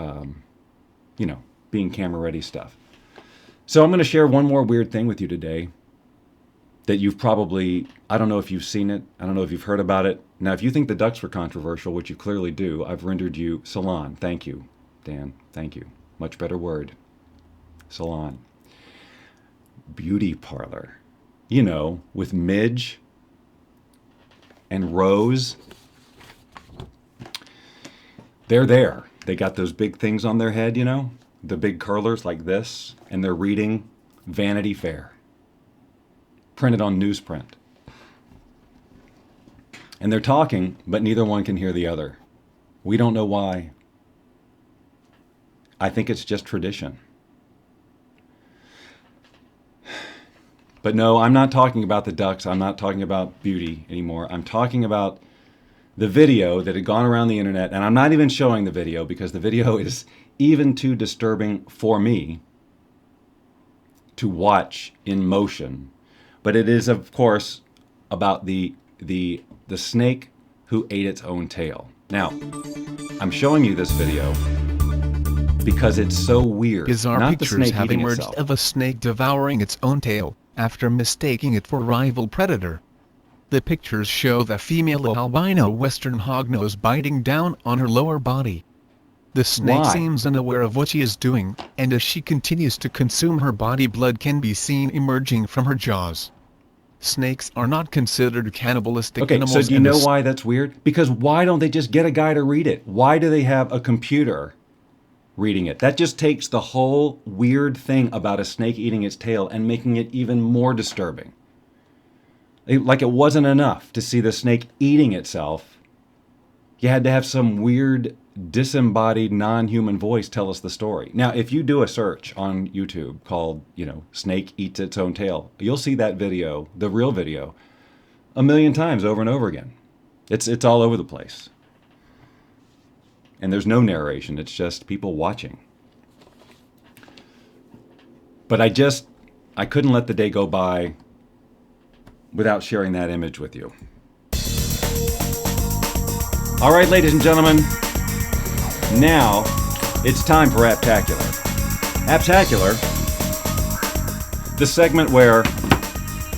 being camera ready stuff. So I'm going to share one more weird thing with you today that you've probably, I don't know if you've seen it. I don't know if you've heard about it. Now, if you think the ducks were controversial, which you clearly do, I've rendered you salon. Thank you, Dan. Thank you. Much better word. Salon. Beauty parlor. With Midge and Rose. They're there. They got those big things on their head, the big curlers like this, and they're reading Vanity Fair, printed on newsprint. And they're talking, but neither one can hear the other. We don't know why. I think it's just tradition. But no, I'm not talking about the ducks. I'm not talking about beauty anymore. I'm talking about the video that had gone around the internet, and I'm not even showing the video because the video is even too disturbing for me to watch in motion. But it is, of course, about the snake who ate its own tail. Now, I'm showing you this video because it's so weird. Bizarre Not the pictures snake have eating emerged itself. of a snake devouring its own tail, after mistaking it for a rival predator. The pictures show the female albino western hognose biting down on her lower body. The snake Why? seems unaware of what she is doing, and as she continues to consume her body, blood can be seen emerging from her jaws. Snakes are not considered cannibalistic Okay, animals. so do you and know why that's weird? Because why don't they just get a guy to read it? Why do they have a computer reading it? That just takes the whole weird thing about a snake eating its tail and making it even more disturbing. Like it wasn't enough to see the snake eating itself. You had to have some weird, disembodied, non-human voice tell us the story. Now, if you do a search on YouTube called, snake eats its own tail, you'll see that video, the real video, 1,000,000 times over and over again. It's all over the place. And there's no narration. It's just people watching. But I couldn't let the day go by without sharing that image with you. All right, ladies and gentlemen, now it's time for Apptacular. Apptacular, the segment where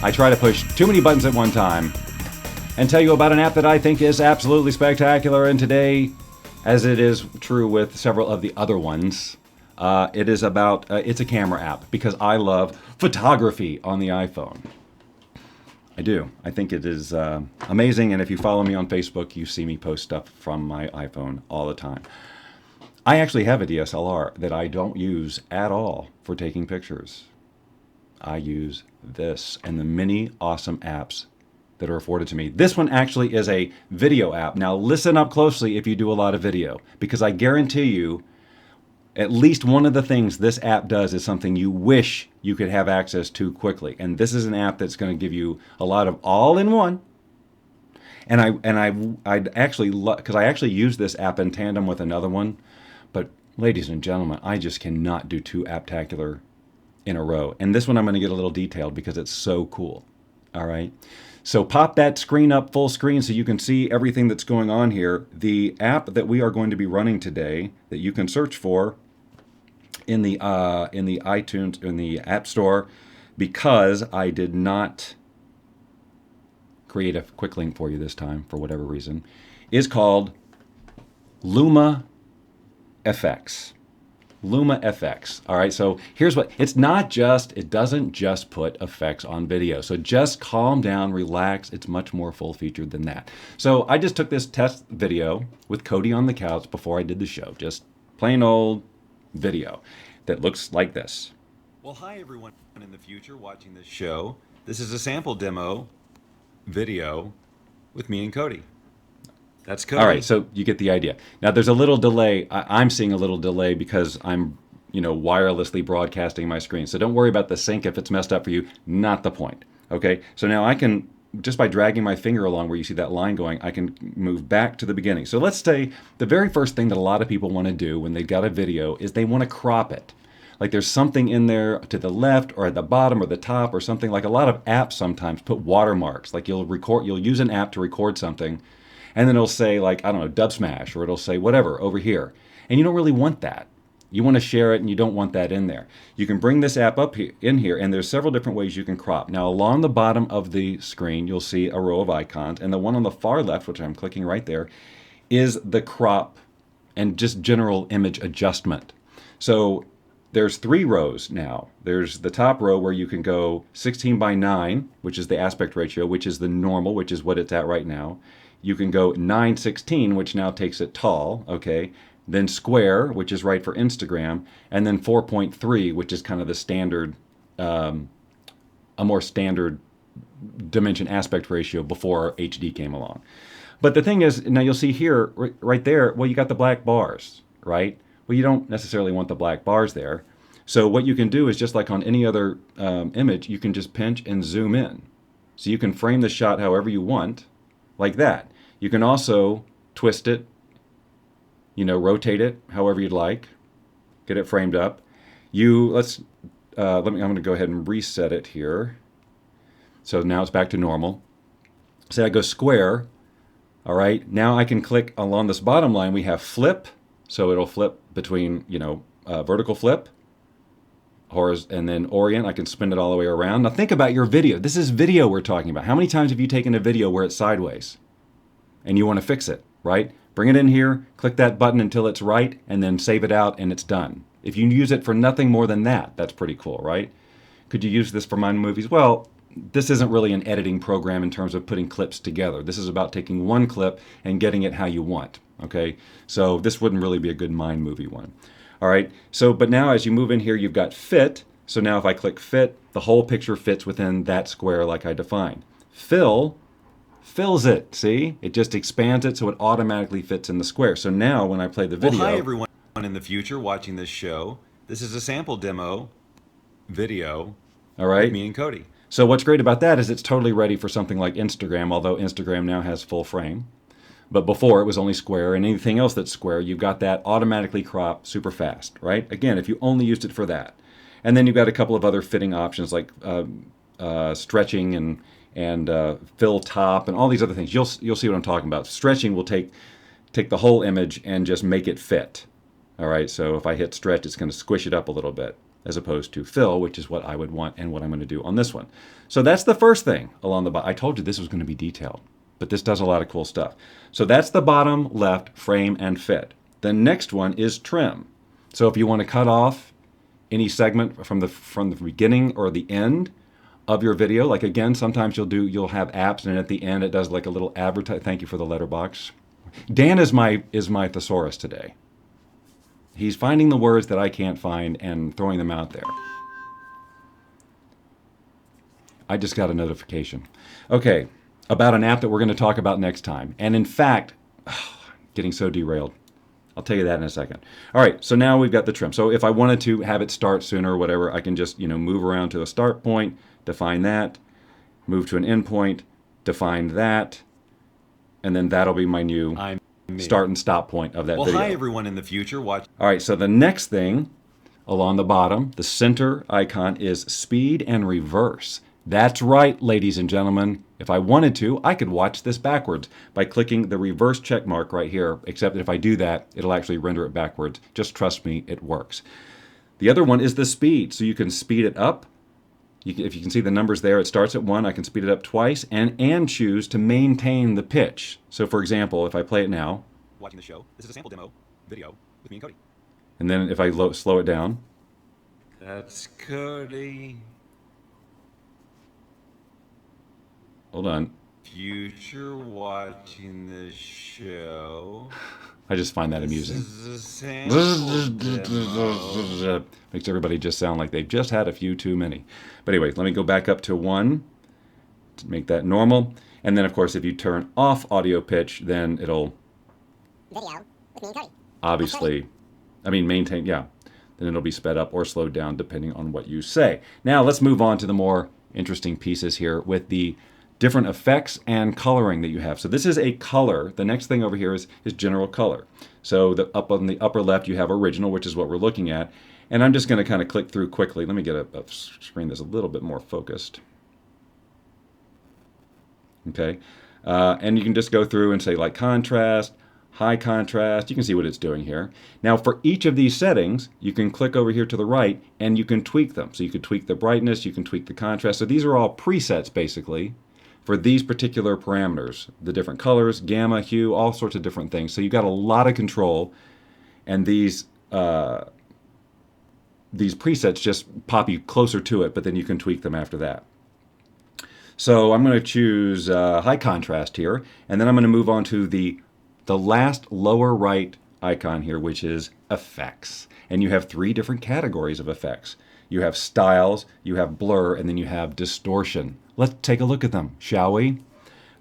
I try to push too many buttons at one time and tell you about an app that I think is absolutely spectacular. And today, as it is true with several of the other ones, it is about, it's a camera app because I love photography on the iPhone. I do. I think it is amazing, and if you follow me on Facebook, you see me post stuff from my iPhone all the time. I actually have a DSLR that I don't use at all for taking pictures. I use this and the many awesome apps that are afforded to me. This one actually is a video app. Now listen up closely if you do a lot of video, because I guarantee you At least one of the things this app does is something you wish you could have access to quickly. And this is an app that's going to give you a lot of all-in-one. And I'd actually, because I actually use this app in tandem with another one. But ladies and gentlemen, I just cannot do two Apptacular in a row. And this one I'm going to get a little detailed because it's so cool. All right. So pop that screen up full screen so you can see everything that's going on here. The app that we are going to be running today that you can search for in the iTunes, in the App Store, because I did not create a quick link for you this time for whatever reason, is called Luma FX. Luma FX. All right, so here's what, it doesn't just put effects on video. So just calm down, relax. It's much more full featured than that. So I just took this test video with Cody on the couch before I did the show. Just plain old video that looks like this. Well, hi everyone in the future watching this show. This is a sample demo video with me and Cody. That's Cody. All right, so you get the idea. Now there's a little delay. I'm seeing a little delay because I'm, wirelessly broadcasting my screen. So don't worry about the sync if it's messed up for you. Not the point. Okay. So now I can, just by dragging my finger along where you see that line going, I can move back to the beginning. So let's say the very first thing that a lot of people want to do when they've got a video is they want to crop it. Like there's something in there to the left or at the bottom or the top or something. Like a lot of apps sometimes put watermarks. Like you'll use an app to record something, and then it'll say, like, I don't know, Dub Smash, or it'll say whatever over here. And you don't really want that. You want to share it, and you don't want that in there. You can bring this app up in here, and there's several different ways you can crop. Now, along the bottom of the screen, you'll see a row of icons, and the one on the far left, which I'm clicking right there, is the crop and just general image adjustment. So there's 3 rows now. There's the top row where you can go 16 by 9, which is the aspect ratio, which is the normal, which is what it's at right now. You can go 9:16, which now takes it tall, okay? Then square, which is right for Instagram, and then 4.3, which is kind of the standard, a more standard dimension aspect ratio before HD came along. But the thing is, now you'll see here, right there, well, you got the black bars, right? Well, you don't necessarily want the black bars there. So what you can do is just like on any other image, you can just pinch and zoom in. So you can frame the shot however you want, like that. You can also twist it, rotate it however you'd like, get it framed up. I'm going to go ahead and reset it here. So now it's back to normal. Say I go square. All right, now I can click along this bottom line. We have flip, so it'll flip between, vertical flip, and then orient. I can spin it all the way around. Now think about your video. This is video we're talking about. How many times have you taken a video where it's sideways and you want to fix it, right? Bring it in here, click that button until it's right, and then save it out, and it's done. If you use it for nothing more than that, that's pretty cool, right? Could you use this for my movies? Well, this isn't really an editing program in terms of putting clips together. This is about taking one clip and getting it how you want, okay? So this wouldn't really be a good Mind movie one. All right, so but now as you move in here, you've got fit. So now if I click fit, the whole picture fits within that square like I defined. Fill fills it, see? It just expands it so it automatically fits in the square. So now when I play the video... Well, hi everyone in the future watching this show. This is a sample demo video, all right, with me and Cody. So what's great about that is it's totally ready for something like Instagram, although Instagram now has full frame. But before it was only square, and anything else that's square, you've got that automatically cropped super fast, right? Again, if you only used it for that. And then you've got a couple of other fitting options like stretching and fill top and all these other things. You'll see what I'm talking about. Stretching will take the whole image and just make it fit. All right, so if I hit stretch, it's going to squish it up a little bit, as opposed to fill, which is what I would want and what I'm going to do on this one. So that's the first thing along the bottom. I told you this was going to be detailed, but this does a lot of cool stuff. So that's the bottom left, frame and fit. The next one is trim. So if you want to cut off any segment from the beginning or the end of your video, like again, sometimes you'll have apps and at the end it does like a little advertise. Thank you for the letterbox. Dan is my thesaurus today. He's finding the words that I can't find and throwing them out there. I just got a notification. Okay, about an app that we're going to talk about next time. And in fact, getting so derailed. I'll tell you that in a second. All right, so now we've got the trim. So if I wanted to have it start sooner or whatever, I can just, move around to a start point, define that, move to an end point, define that, and then that'll be my new start and stop point of that video. Hi everyone in the future. Watch. All right, so the next thing along the bottom, the center icon is speed and reverse. That's right, ladies and gentlemen. If I wanted to, I could watch this backwards by clicking the reverse check mark right here, except that if I do that, it'll actually render it backwards. Just trust me, it works. The other one is the speed. So you can speed it up. If you can see the numbers there, it starts at 1. I can speed it up twice and choose to maintain the pitch. So for example, if I play it now. Watching the show. This is a sample demo video with me and Cody. And then if I slow it down. That's Cody. Hold on. Future watching the show. I just find that amusing. This is a sample demo. Makes everybody just sound like they've just had a few too many. But anyway, let me go back up to 1 to make that normal. And then, of course, if you turn off audio pitch, then it'll Video with me and Cody. obviously, maintain, yeah. Then it'll be sped up or slowed down depending on what you say. Now, let's move on to the more interesting pieces here with the different effects and coloring that you have. So this is a color. The next thing over here is general color. So up on the upper left, you have original, which is what we're looking at. And I'm just going to kind of click through quickly. Let me get a screen that's a little bit more focused. Okay. And you can just go through and say like contrast, high contrast. You can see what it's doing here. Now for each of these settings, you can click over here to the right and you can tweak them. So you can tweak the brightness, you can tweak the contrast. So these are all presets basically for these particular parameters, the different colors, gamma, hue, all sorts of different things. So you've got a lot of control, and these presets just pop you closer to it, but then you can tweak them after that. So I'm going to choose high contrast here, and then I'm going to move on to the last lower right icon here, which is effects. And you have 3 different categories of effects. You have styles, you have blur, and then you have distortion. Let's take a look at them, shall we?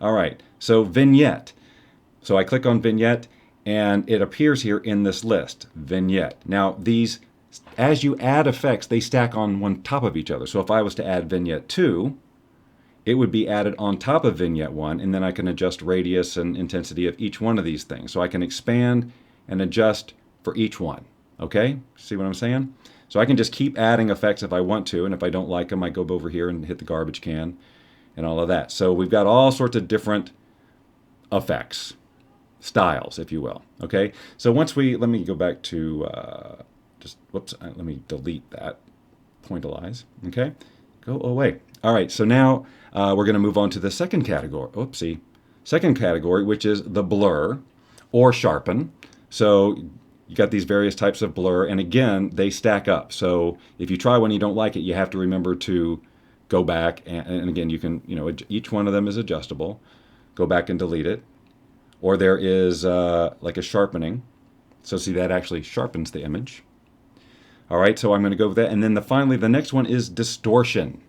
All right, so vignette. So I click on vignette, and it appears here in this list, vignette. Now these, as you add effects, they stack on top of each other. So if I was to add vignette 2, it would be added on top of vignette 1, and then I can adjust radius and intensity of each one of these things. So I can expand and adjust for each one, okay? See what I'm saying? So I can just keep adding effects if I want to, and if I don't like them, I go over here and hit the garbage can and all of that. So we've got all sorts of different effects, styles, if you will, okay? So once let me go back to, let me delete that, pointillize, okay? Go away. All right, so now we're going to move on to the second category, second category, which is the blur or sharpen. So you got these various types of blur, and again, they stack up. So if you try one, you don't like it, you have to remember to go back, and again, you can, each one of them is adjustable. Go back and delete it. Or there is like a sharpening. So see, that actually sharpens the image. All right, so I'm going to go with that. And then finally, the next one is distortion.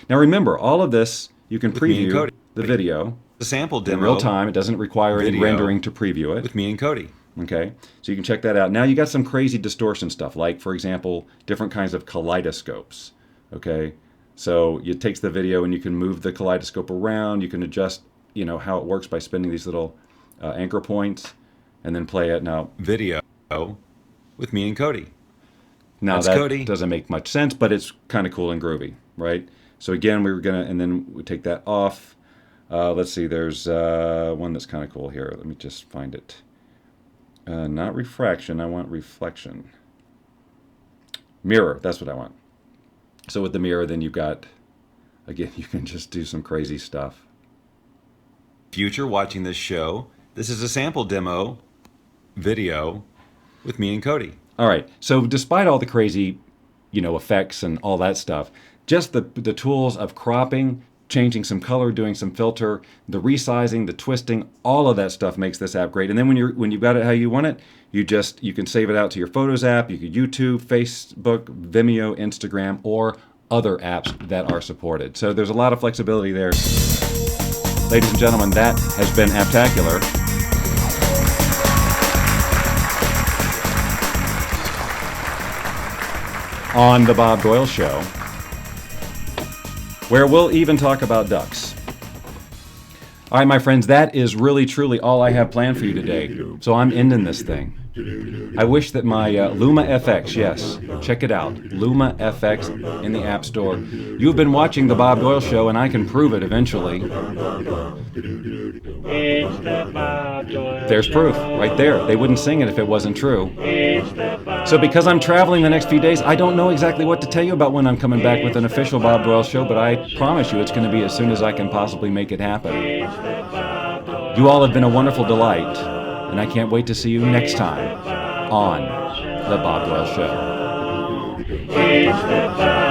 Now remember, all of this, you can preview the video The sample in demo. real time. It doesn't require any Video. rendering to preview it. With me and Cody. Okay, so you can check that out. Now you got some crazy distortion stuff, like, for example, different kinds of kaleidoscopes. Okay, so it takes the video and you can move the kaleidoscope around. You can adjust, how it works by spinning these little anchor points and then play it. Now, Video with me and Cody. now That's that Cody. doesn't make much sense, but it's kind of cool and groovy, right? So again, and then we take that off. Let's see, there's one that's kind of cool here. Let me just find it. Not refraction, I want reflection. Mirror, that's what I want. So with the mirror, then you've got, again, you can just do some crazy stuff. Future watching this show. This is a sample demo video with me and Cody. All right, so despite all the crazy, effects and all that stuff, just the tools of cropping, changing some color, doing some filter, the resizing, the twisting, all of that stuff makes this app great. And then when you've got it how you want it, you can save it out to your Photos app, you could YouTube, Facebook, Vimeo, Instagram, or other apps that are supported. So there's a lot of flexibility there. Ladies and gentlemen, that has been Apptacular. on The Bob Doyle Show, where we'll even talk about ducks. All right, my friends, that is really, truly all I have planned for you today. So I'm ending this thing. I wish that my Luma FX, yes, check it out, Luma FX in the App Store. You've been watching The Bob Doyle Show, and I can prove it eventually. It's the Bob Doyle There's proof, right there. They wouldn't sing it if it wasn't true. It's the Bob So because I'm traveling the next few days, I don't know exactly what to tell you about when I'm coming back with an official Bob Doyle Show, but I promise you it's going to be as soon as I can possibly make it happen. You all have been a wonderful delight, and I can't wait to see you next time on The Bob Doyle Show. It's the Bob